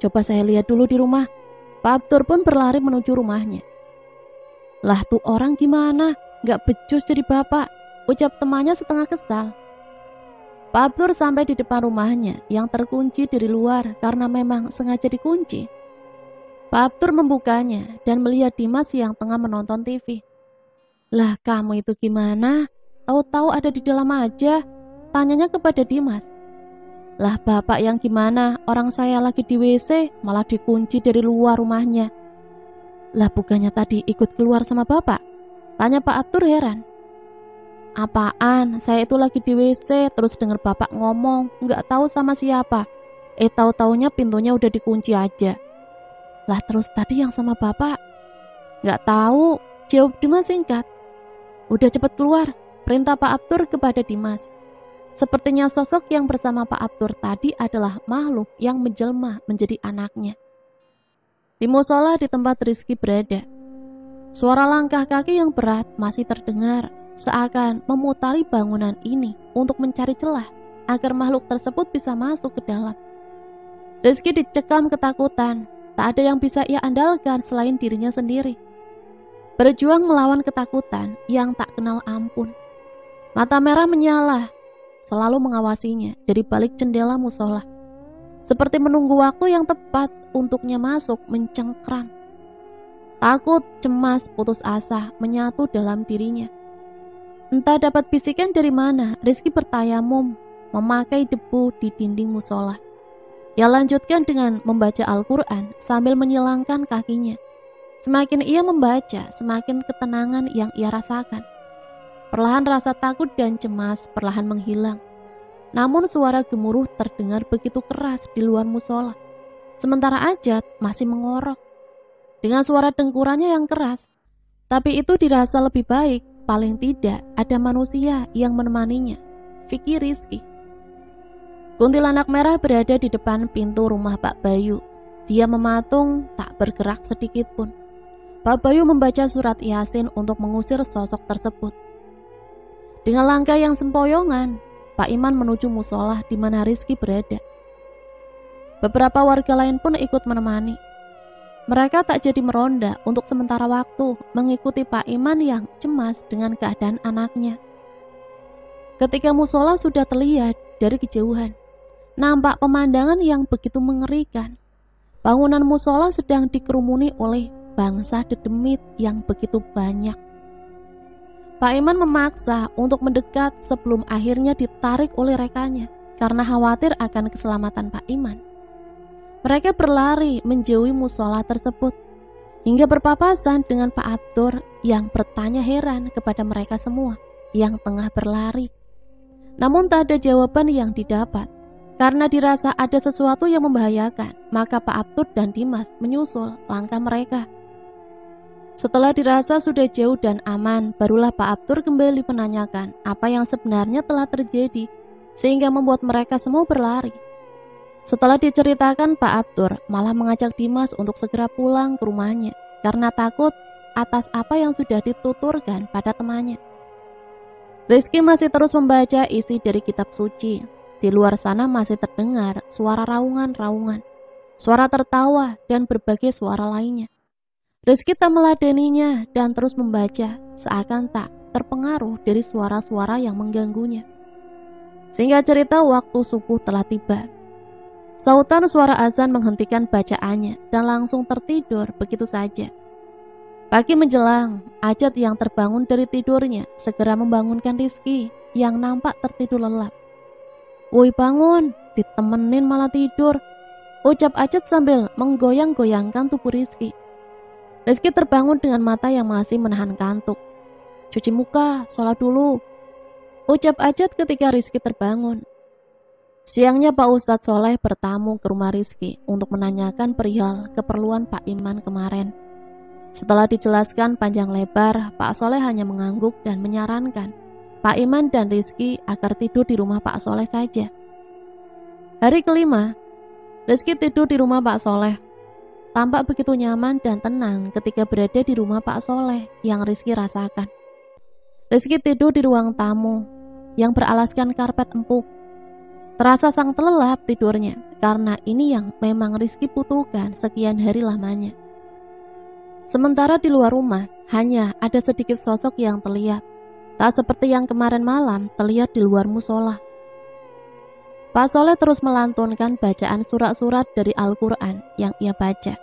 Coba saya lihat dulu di rumah." Pak Abdur pun berlari menuju rumahnya. "Lah tuh orang gimana? Gak becus jadi bapak," ucap temannya setengah kesal. Pak Abdur sampai di depan rumahnya yang terkunci dari luar karena memang sengaja dikunci. Pak Abdur membukanya dan melihat Dimas yang tengah menonton TV. "Lah kamu itu gimana? Tahu-tahu ada di dalam aja," tanyanya kepada Dimas. "Lah bapak yang gimana? Orang saya lagi di WC malah dikunci dari luar rumahnya." "Lah bukannya tadi ikut keluar sama bapak?" tanya Pak Abdur heran. "Apaan? Saya itu lagi di WC terus dengar bapak ngomong nggak tahu sama siapa. Tahu-taunya pintunya udah dikunci aja." "Lah terus tadi yang sama bapak?" "Nggak tahu," jawab Dimas singkat. "Udah cepet keluar," perintah Pak Abdur kepada Dimas. Sepertinya sosok yang bersama Pak Abdur tadi adalah makhluk yang menjelma menjadi anaknya. Di musola di tempat Rizky berada, suara langkah kaki yang berat masih terdengar seakan memutari bangunan ini untuk mencari celah agar makhluk tersebut bisa masuk ke dalam. Rizky dicekam ketakutan, tak ada yang bisa ia andalkan selain dirinya sendiri. Berjuang melawan ketakutan yang tak kenal ampun. Mata merah menyala, selalu mengawasinya dari balik jendela musola, seperti menunggu waktu yang tepat untuknya masuk mencengkram. Takut, cemas, putus asa menyatu dalam dirinya. Entah dapat bisikan dari mana, Rizky bertayamum memakai debu di dinding musola. Ia lanjutkan dengan membaca Al-Quran sambil menyilangkan kakinya. Semakin ia membaca, semakin ketenangan yang ia rasakan. Perlahan rasa takut dan cemas perlahan menghilang. Namun suara gemuruh terdengar begitu keras di luar musola. Sementara Ajat masih mengorok dengan suara dengkurannya yang keras. Tapi itu dirasa lebih baik, paling tidak ada manusia yang menemaninya, fikir Rizky. Kuntilanak merah berada di depan pintu rumah Pak Bayu. Dia mematung, tak bergerak sedikit pun. Pak Bayu membaca surat Yasin untuk mengusir sosok tersebut. Dengan langkah yang sempoyongan, Pak Iman menuju musola di mana Rizky berada. Beberapa warga lain pun ikut menemani. Mereka tak jadi meronda untuk sementara waktu mengikuti Pak Iman yang cemas dengan keadaan anaknya. Ketika musola sudah terlihat dari kejauhan, nampak pemandangan yang begitu mengerikan. Bangunan musola sedang dikerumuni oleh bangsa dedemit yang begitu banyak. Pak Iman memaksa untuk mendekat sebelum akhirnya ditarik oleh rekannya karena khawatir akan keselamatan Pak Iman. Mereka berlari menjauhi musola tersebut hingga berpapasan dengan Pak Abdur yang bertanya heran kepada mereka semua yang tengah berlari. Namun tak ada jawaban yang didapat. Karena dirasa ada sesuatu yang membahayakan, maka Pak Abdur dan Dimas menyusul langkah mereka. Setelah dirasa sudah jauh dan aman, barulah Pak Abdur kembali menanyakan apa yang sebenarnya telah terjadi, sehingga membuat mereka semua berlari. Setelah diceritakan, Pak Abdur malah mengajak Dimas untuk segera pulang ke rumahnya, karena takut atas apa yang sudah dituturkan pada temannya. Rizky masih terus membaca isi dari kitab suci. Di luar sana masih terdengar suara raungan-raungan, suara tertawa, dan berbagai suara lainnya. Rizky tak meladeninya dan terus membaca, seakan tak terpengaruh dari suara-suara yang mengganggunya. Sehingga cerita waktu subuh telah tiba. Sautan suara azan menghentikan bacaannya dan langsung tertidur begitu saja. Pagi menjelang, Ajat yang terbangun dari tidurnya segera membangunkan Rizky yang nampak tertidur lelap. "Woi bangun, ditemenin malah tidur," ucap Ajat sambil menggoyang-goyangkan tubuh Rizky. Rizky terbangun dengan mata yang masih menahan kantuk. "Cuci muka, sholat dulu," ucap Ajat ketika Rizky terbangun. Siangnya Pak Ustadz Soleh bertamu ke rumah Rizky untuk menanyakan perihal keperluan Pak Iman kemarin. Setelah dijelaskan panjang lebar, Pak Soleh hanya mengangguk dan menyarankan Pak Iman dan Rizky agar tidur di rumah Pak Soleh saja. Hari kelima, Rizky tidur di rumah Pak Soleh. Tampak begitu nyaman dan tenang ketika berada di rumah Pak Soleh yang Rizky rasakan. Rizky tidur di ruang tamu yang beralaskan karpet empuk. Terasa sang terlelap tidurnya karena ini yang memang Rizky butuhkan sekian hari lamanya. Sementara di luar rumah hanya ada sedikit sosok yang terlihat, tak seperti yang kemarin malam terlihat di luar musola. Pak Soleh terus melantunkan bacaan surat-surat dari Al-Quran yang ia baca.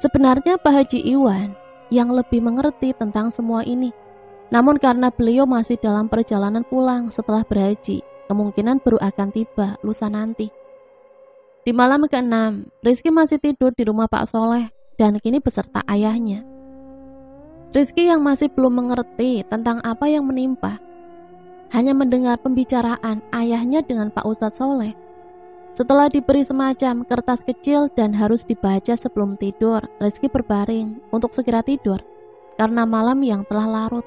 Sebenarnya Pak Haji Iwan yang lebih mengerti tentang semua ini, namun karena beliau masih dalam perjalanan pulang setelah berhaji, kemungkinan baru akan tiba lusa nanti. Di malam ke-6, Rizky masih tidur di rumah Pak Soleh dan kini beserta ayahnya. Rizky yang masih belum mengerti tentang apa yang menimpa, hanya mendengar pembicaraan ayahnya dengan Pak Ustadz Soleh. Setelah diberi semacam kertas kecil dan harus dibaca sebelum tidur, Rizky berbaring untuk segera tidur karena malam yang telah larut.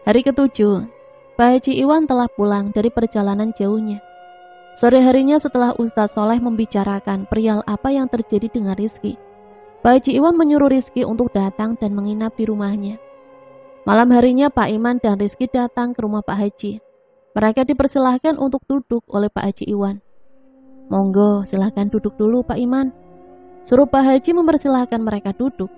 Hari ke-7, Pak Haji Iwan telah pulang dari perjalanan jauhnya. Sore harinya setelah Ustadz Soleh membicarakan perihal apa yang terjadi dengan Rizky, Pak Haji Iwan menyuruh Rizky untuk datang dan menginap di rumahnya. Malam harinya Pak Iman dan Rizky datang ke rumah Pak Haji. Mereka dipersilahkan untuk duduk oleh Pak Haji Iwan. "Monggo, silahkan duduk dulu Pak Iman," suruh Pak Haji mempersilahkan mereka duduk.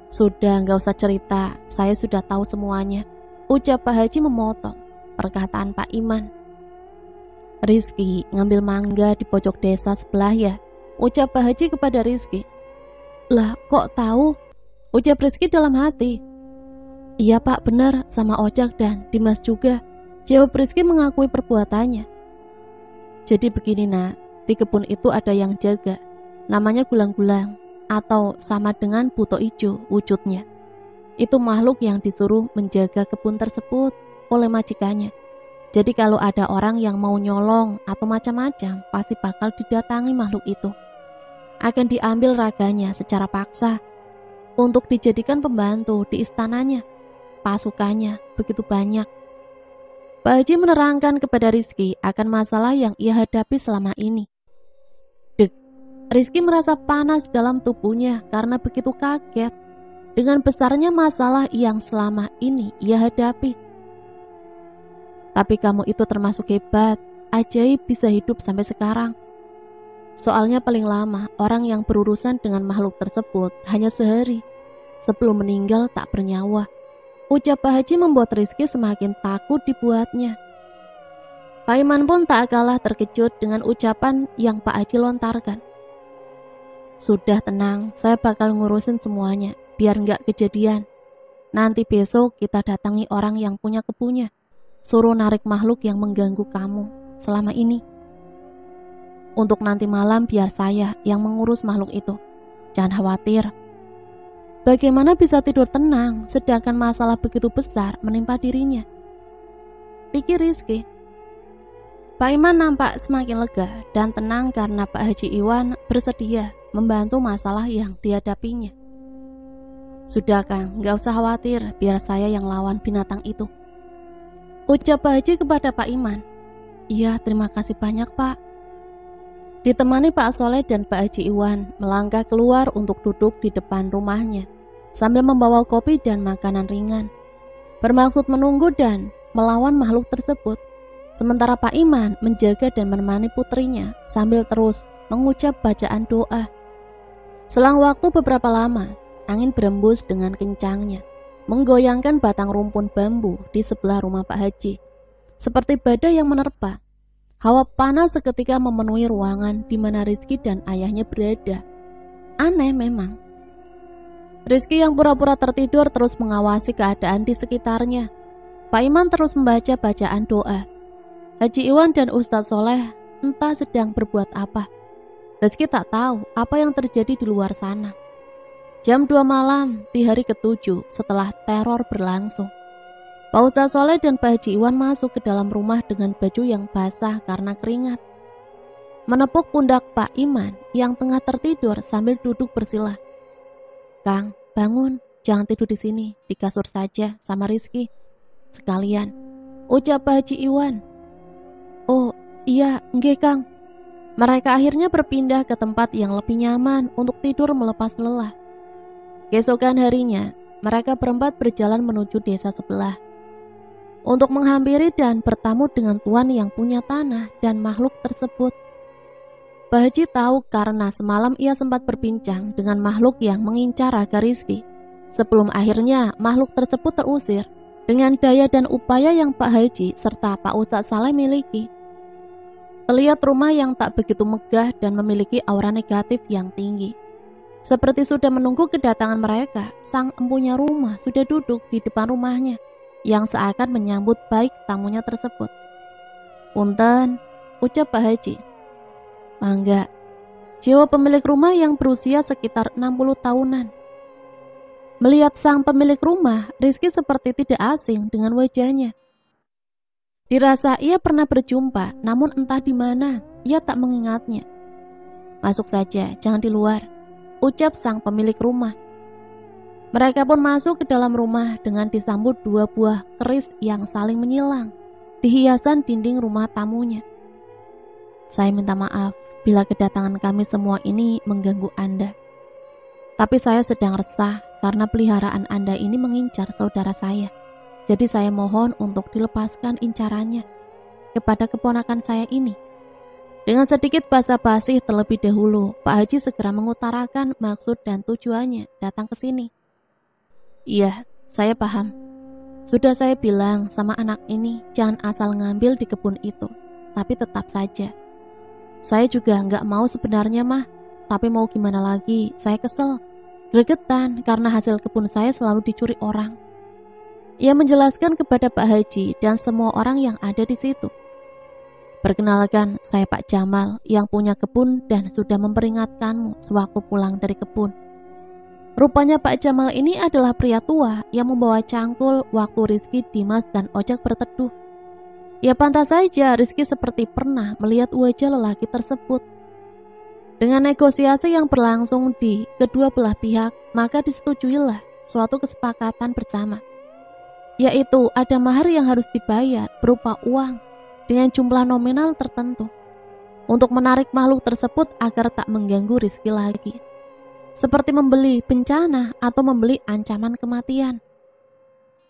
"Sudah, gak usah cerita, saya sudah tahu semuanya," ucap Pak Haji memotong perkataan Pak Iman. "Rizky ngambil mangga di pojok desa sebelah ya," ucap Pak Haji kepada Rizky. "Lah kok tahu?" ucap Rizky dalam hati. "Iya Pak, benar, sama Ojak dan Dimas juga," jawab Rizky mengakui perbuatannya. "Jadi begini nak, di kebun itu ada yang jaga, namanya gulang-gulang atau sama dengan buto ijo wujudnya. Itu makhluk yang disuruh menjaga kebun tersebut oleh majikannya. Jadi kalau ada orang yang mau nyolong atau macam-macam, pasti bakal didatangi makhluk itu. Akan diambil raganya secara paksa untuk dijadikan pembantu di istananya. Pasukannya begitu banyak." Pak Haji menerangkan kepada Rizky akan masalah yang ia hadapi selama ini. Dek, Rizky merasa panas dalam tubuhnya karena begitu kaget dengan besarnya masalah yang selama ini ia hadapi. "Tapi kamu itu termasuk hebat, ajaib bisa hidup sampai sekarang. Soalnya paling lama orang yang berurusan dengan makhluk tersebut hanya sehari, sebelum meninggal tak bernyawa," ucap Pak Haji membuat Rizky semakin takut dibuatnya. Pak Iman pun tak kalah terkejut dengan ucapan yang Pak Haji lontarkan. "Sudah tenang, saya bakal ngurusin semuanya, biar nggak kejadian. Nanti besok kita datangi orang yang punya kebunnya, suruh narik makhluk yang mengganggu kamu selama ini. Untuk nanti malam biar saya yang mengurus makhluk itu. Jangan khawatir." Bagaimana bisa tidur tenang sedangkan masalah begitu besar menimpa dirinya? Pikir Rizky. Pak Iman nampak semakin lega dan tenang karena Pak Haji Iwan bersedia membantu masalah yang dihadapinya. Sudah Kang, gak usah khawatir, biar saya yang lawan binatang itu, ucap Pak Haji kepada Pak Iman. Iya, terima kasih banyak Pak. Ditemani Pak Soleh dan Pak Haji Iwan melangkah keluar untuk duduk di depan rumahnya sambil membawa kopi dan makanan ringan, bermaksud menunggu dan melawan makhluk tersebut. Sementara Pak Iman menjaga dan menemani putrinya sambil terus mengucap bacaan doa. Selang waktu beberapa lama, angin berembus dengan kencangnya, menggoyangkan batang rumpun bambu di sebelah rumah Pak Haji. Seperti badai yang menerpa, hawa panas seketika memenuhi ruangan di mana Rizky dan ayahnya berada. Aneh memang. Rizky yang pura-pura tertidur terus mengawasi keadaan di sekitarnya. Pak Iman terus membaca bacaan doa. Haji Iwan dan Ustadz Soleh entah sedang berbuat apa. Rizky tak tahu apa yang terjadi di luar sana. Jam 2 malam di hari ke-7 setelah teror berlangsung, Pak Ustadz Soleh dan Pak Haji Iwan masuk ke dalam rumah dengan baju yang basah karena keringat. Menepuk pundak Pak Iman yang tengah tertidur sambil duduk bersila. Kang, bangun, jangan tidur di sini, di kasur saja sama Rizky sekalian, ucap Pak Haji Iwan. Oh iya, nggih Kang. Mereka akhirnya berpindah ke tempat yang lebih nyaman untuk tidur melepas lelah. Keesokan harinya, mereka berempat berjalan menuju desa sebelah untuk menghampiri dan bertamu dengan tuan yang punya tanah dan makhluk tersebut. Pak Haji tahu karena semalam ia sempat berbincang dengan makhluk yang mengincar raga Rizky. Sebelum akhirnya makhluk tersebut terusir dengan daya dan upaya yang Pak Haji serta Pak Ustadz Saleh miliki. Terlihat rumah yang tak begitu megah dan memiliki aura negatif yang tinggi. Seperti sudah menunggu kedatangan mereka, sang empunya rumah sudah duduk di depan rumahnya yang seakan menyambut baik tamunya tersebut. Punten, ucap Pak Haji. Mangga, jawab pemilik rumah yang berusia sekitar 60 tahunan. Melihat sang pemilik rumah, Rizky seperti tidak asing dengan wajahnya. Dirasa ia pernah berjumpa, namun entah di mana, ia tak mengingatnya. Masuk saja, jangan di luar, ucap sang pemilik rumah. Mereka pun masuk ke dalam rumah dengan disambut 2 buah keris yang saling menyilang di hiasan dinding rumah tamunya. Saya minta maaf bila kedatangan kami semua ini mengganggu Anda. Tapi saya sedang resah karena peliharaan Anda ini mengincar saudara saya. Jadi saya mohon untuk dilepaskan incarannya kepada keponakan saya ini. Dengan sedikit basa-basi terlebih dahulu, Pak Haji segera mengutarakan maksud dan tujuannya datang ke sini. Iya, saya paham. Sudah saya bilang sama anak ini jangan asal ngambil di kebun itu. Tapi tetap saja. Saya juga nggak mau sebenarnya mah. Tapi mau gimana lagi, saya kesel. Gregetan karena hasil kebun saya selalu dicuri orang. Ia menjelaskan kepada Pak Haji dan semua orang yang ada di situ. Perkenalkan, saya Pak Jamal yang punya kebun dan sudah memperingatkanmu sewaktu pulang dari kebun. Rupanya Pak Jamal ini adalah pria tua yang membawa cangkul waktu Rizky, Dimas, dan Ojek berteduh. Ya pantas saja Rizky seperti pernah melihat wajah lelaki tersebut. Dengan negosiasi yang berlangsung di kedua belah pihak, maka disetujuilah suatu kesepakatan bersama, yaitu ada mahar yang harus dibayar berupa uang dengan jumlah nominal tertentu untuk menarik makhluk tersebut agar tak mengganggu Rizky lagi, seperti membeli bencana atau membeli ancaman kematian.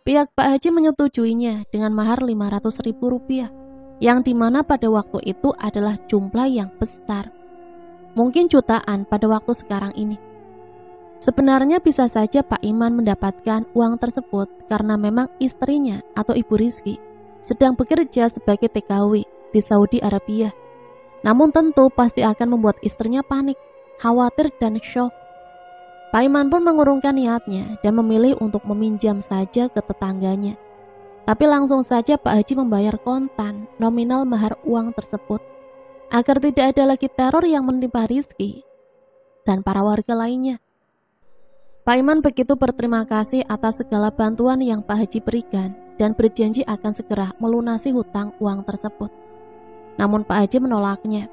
Pihak Pak Haji menyetujuinya dengan mahar Rp500.000, yang dimana pada waktu itu adalah jumlah yang besar, mungkin jutaan pada waktu sekarang ini. Sebenarnya bisa saja Pak Iman mendapatkan uang tersebut karena memang istrinya atau ibu Rizky sedang bekerja sebagai TKW di Saudi Arabia. Namun tentu pasti akan membuat istrinya panik, khawatir dan syok. Pak Iman pun mengurungkan niatnya dan memilih untuk meminjam saja ke tetangganya. Tapi langsung saja Pak Haji membayar kontan nominal mahar uang tersebut agar tidak ada lagi teror yang menimpa Rizky dan para warga lainnya. Pak Iman begitu berterima kasih atas segala bantuan yang Pak Haji berikan dan berjanji akan segera melunasi hutang uang tersebut. Namun Pak Haji menolaknya.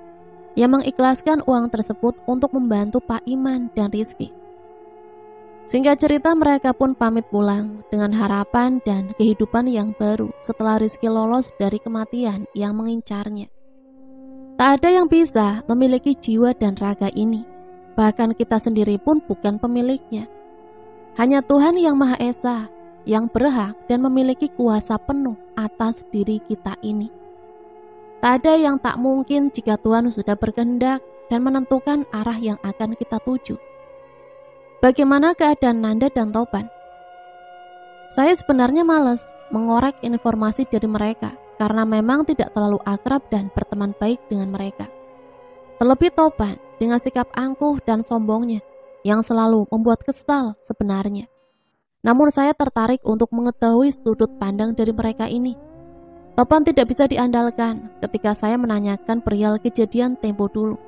Ia mengikhlaskan uang tersebut untuk membantu Pak Iman dan Rizky. Singkat cerita, mereka pun pamit pulang dengan harapan dan kehidupan yang baru setelah Rizky lolos dari kematian yang mengincarnya. Tak ada yang bisa memiliki jiwa dan raga ini. Bahkan kita sendiri pun bukan pemiliknya. Hanya Tuhan yang Maha Esa yang berhak dan memiliki kuasa penuh atas diri kita ini. Tak ada yang tak mungkin jika Tuhan sudah berkehendak dan menentukan arah yang akan kita tuju. Bagaimana keadaan Nanda dan Topan? Saya sebenarnya malas mengorek informasi dari mereka karena memang tidak terlalu akrab dan berteman baik dengan mereka. Terlebih Topan dengan sikap angkuh dan sombongnya yang selalu membuat kesal sebenarnya. Namun saya tertarik untuk mengetahui sudut pandang dari mereka ini. Topan tidak bisa diandalkan ketika saya menanyakan perihal kejadian tempo dulu.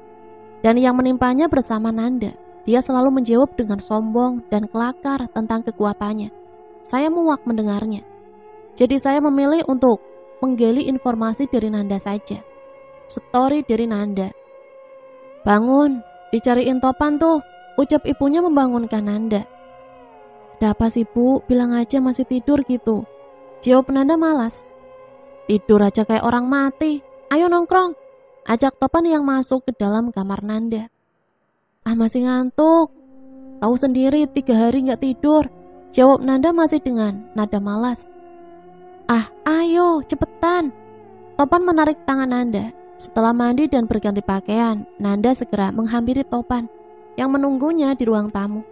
Dan yang menimpanya bersama Nanda, dia selalu menjawab dengan sombong dan kelakar tentang kekuatannya. Saya muak mendengarnya. Jadi saya memilih untuk menggali informasi dari Nanda saja. Story dari Nanda. "Bangun, dicariin Topan tuh," ucap ibunya membangunkan Nanda. "Ada apa sih Bu? Bilang aja masih tidur gitu," jawab Nanda malas. "Tidur aja kayak orang mati. Ayo nongkrong," ajak Topan yang masuk ke dalam kamar Nanda. "Ah, masih ngantuk. Tahu sendiri 3 hari gak tidur," jawab Nanda masih dengan nada malas. "Ah, ayo cepetan." Topan menarik tangan Nanda. Setelah mandi dan berganti pakaian, Nanda segera menghampiri Topan yang menunggunya di ruang tamu.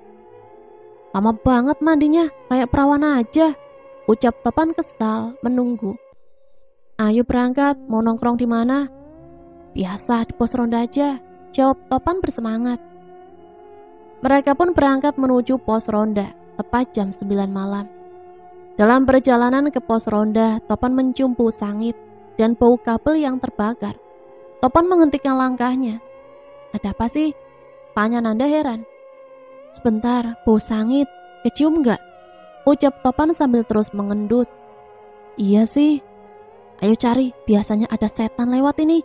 "Lama banget mandinya, kayak perawan aja," ucap Topan kesal menunggu. "Ayo berangkat, mau nongkrong di mana?" "Biasa di pos ronda aja," jawab Topan bersemangat. Mereka pun berangkat menuju pos ronda tepat jam 9 malam. Dalam perjalanan ke pos ronda, Topan mencium bau sangit dan bau kabel yang terbakar. Topan menghentikan langkahnya. "Ada apa sih?" tanya Nanda heran. "Sebentar, bau sangit, kecium nggak?" ucap Topan sambil terus mengendus. "Iya sih. Ayo cari, biasanya ada setan lewat ini."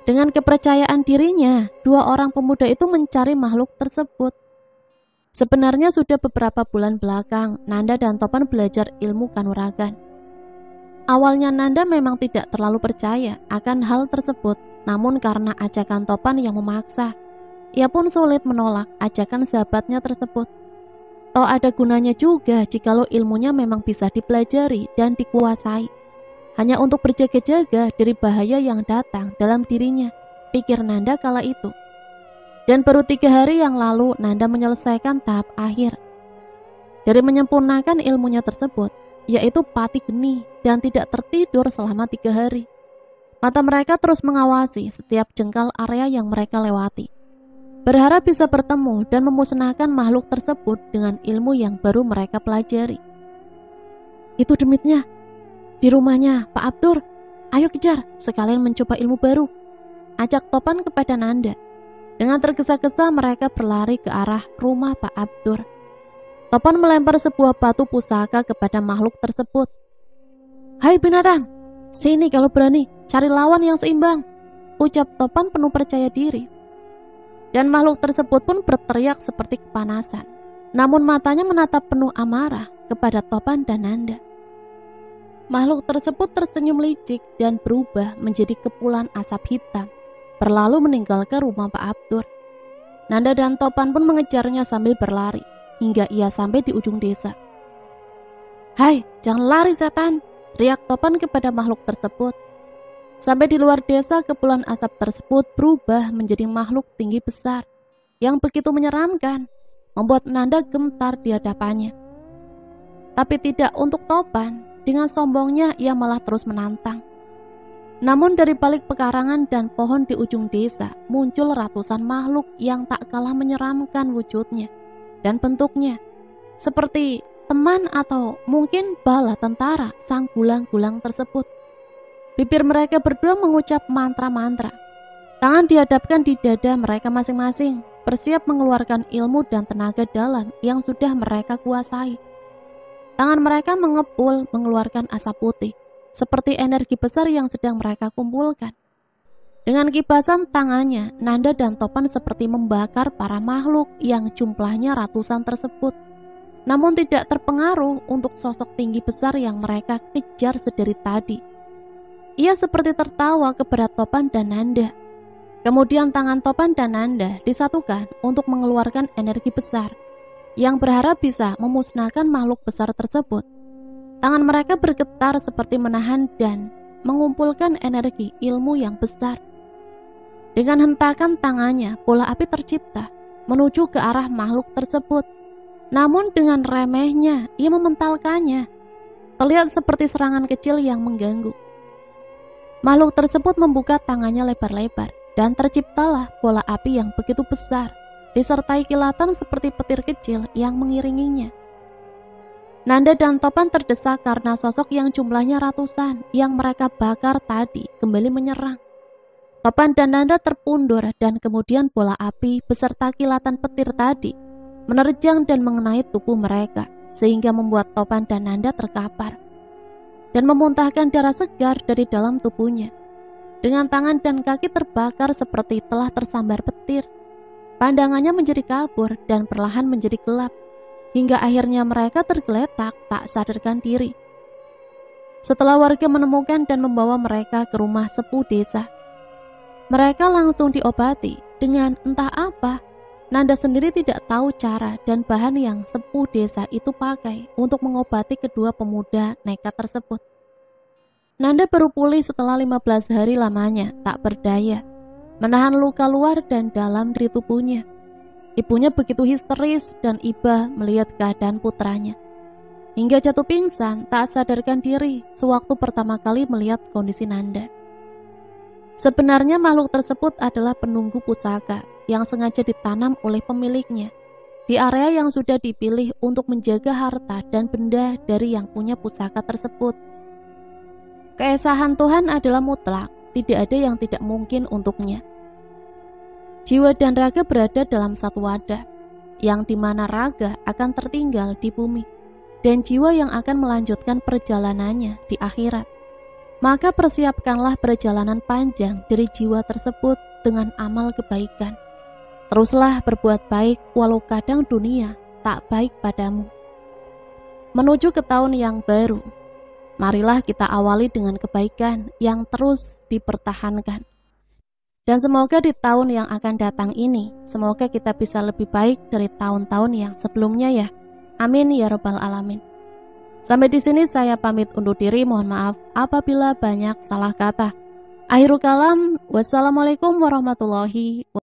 Dengan kepercayaan dirinya, 2 orang pemuda itu mencari makhluk tersebut. Sebenarnya sudah beberapa bulan belakang, Nanda dan Topan belajar ilmu kanuragan. Awalnya Nanda memang tidak terlalu percaya akan hal tersebut, namun karena ajakan Topan yang memaksa, ia pun sulit menolak ajakan sahabatnya tersebut. Toh ada gunanya juga jikalau ilmunya memang bisa dipelajari dan dikuasai. Hanya untuk berjaga-jaga dari bahaya yang datang dalam dirinya, pikir Nanda kala itu. Dan baru 3 hari yang lalu Nanda menyelesaikan tahap akhir dari menyempurnakan ilmunya tersebut, yaitu pati geni dan tidak tertidur selama 3 hari. Mata mereka terus mengawasi setiap jengkal area yang mereka lewati, berharap bisa bertemu dan memusnahkan makhluk tersebut dengan ilmu yang baru mereka pelajari. "Itu demitnya di rumahnya Pak Abdur. Ayo kejar, sekalian mencoba ilmu baru," ajak Topan kepada Nanda. Dengan tergesa-gesa mereka berlari ke arah rumah Pak Abdur. Topan melempar sebuah batu pusaka kepada makhluk tersebut. "Hai binatang, sini kalau berani, cari lawan yang seimbang," ucap Topan penuh percaya diri. Dan makhluk tersebut pun berteriak seperti kepanasan. Namun matanya menatap penuh amarah kepada Topan dan Nanda. Makhluk tersebut tersenyum licik dan berubah menjadi kepulan asap hitam, berlalu meninggalkan rumah Pak Abdur. Nanda dan Topan pun mengejarnya sambil berlari, hingga ia sampai di ujung desa. "Hai, jangan lari setan!" teriak Topan kepada makhluk tersebut. Sampai di luar desa, kepulan asap tersebut berubah menjadi makhluk tinggi besar, yang begitu menyeramkan, membuat Nanda gemetar di hadapannya. Tapi tidak untuk Topan. Dengan sombongnya ia malah terus menantang. Namun dari balik pekarangan dan pohon di ujung desa muncul ratusan makhluk yang tak kalah menyeramkan wujudnya dan bentuknya, seperti teman atau mungkin bala tentara sang gulang-gulang tersebut. Bibir mereka berdua mengucap mantra-mantra. Tangan dihadapkan di dada mereka masing-masing, bersiap mengeluarkan ilmu dan tenaga dalam yang sudah mereka kuasai. Tangan mereka mengepul mengeluarkan asap putih, seperti energi besar yang sedang mereka kumpulkan. Dengan kibasan tangannya, Nanda dan Topan seperti membakar para makhluk yang jumlahnya ratusan tersebut. Namun tidak terpengaruh untuk sosok tinggi besar yang mereka kejar sedari tadi. Ia seperti tertawa kepada Topan dan Nanda. Kemudian tangan Topan dan Nanda disatukan untuk mengeluarkan energi besar yang berharap bisa memusnahkan makhluk besar tersebut. Tangan mereka bergetar seperti menahan dan mengumpulkan energi ilmu yang besar. Dengan hentakan tangannya, bola api tercipta menuju ke arah makhluk tersebut. Namun dengan remehnya, ia mementalkannya. Terlihat seperti serangan kecil yang mengganggu. Makhluk tersebut membuka tangannya lebar-lebar dan terciptalah bola api yang begitu besar, disertai kilatan seperti petir kecil yang mengiringinya. Nanda dan Topan terdesak karena sosok yang jumlahnya ratusan yang mereka bakar tadi kembali menyerang. Topan dan Nanda terpundur dan kemudian bola api beserta kilatan petir tadi menerjang dan mengenai tubuh mereka sehingga membuat Topan dan Nanda terkapar dan memuntahkan darah segar dari dalam tubuhnya. Dengan tangan dan kaki terbakar seperti telah tersambar petir, pandangannya menjadi kabur dan perlahan menjadi gelap, hingga akhirnya mereka tergeletak tak sadarkan diri. Setelah warga menemukan dan membawa mereka ke rumah sepuh desa, mereka langsung diobati dengan entah apa. Nanda sendiri tidak tahu cara dan bahan yang sepuh desa itu pakai untuk mengobati kedua pemuda nekat tersebut. Nanda baru pulih setelah 15 hari lamanya tak berdaya menahan luka luar dan dalam di tubuhnya. Ibunya begitu histeris dan iba melihat keadaan putranya, hingga jatuh pingsan tak sadarkan diri sewaktu pertama kali melihat kondisi Nanda. Sebenarnya makhluk tersebut adalah penunggu pusaka yang sengaja ditanam oleh pemiliknya di area yang sudah dipilih untuk menjaga harta dan benda dari yang punya pusaka tersebut. Keesahan Tuhan adalah mutlak, tidak ada yang tidak mungkin untuknya. Jiwa dan raga berada dalam satu wadah, yang dimana raga akan tertinggal di bumi, dan jiwa yang akan melanjutkan perjalanannya di akhirat. Maka persiapkanlah perjalanan panjang dari jiwa tersebut dengan amal kebaikan. Teruslah berbuat baik walau kadang dunia tak baik padamu. Menuju ke tahun yang baru, marilah kita awali dengan kebaikan yang terus dipertahankan. Dan semoga di tahun yang akan datang ini, semoga kita bisa lebih baik dari tahun-tahun yang sebelumnya ya. Amin ya rabbal alamin. Sampai di sini saya pamit undur diri, mohon maaf apabila banyak salah kata. Akhirul kalam, wassalamualaikum warahmatullahi wabarakatuh.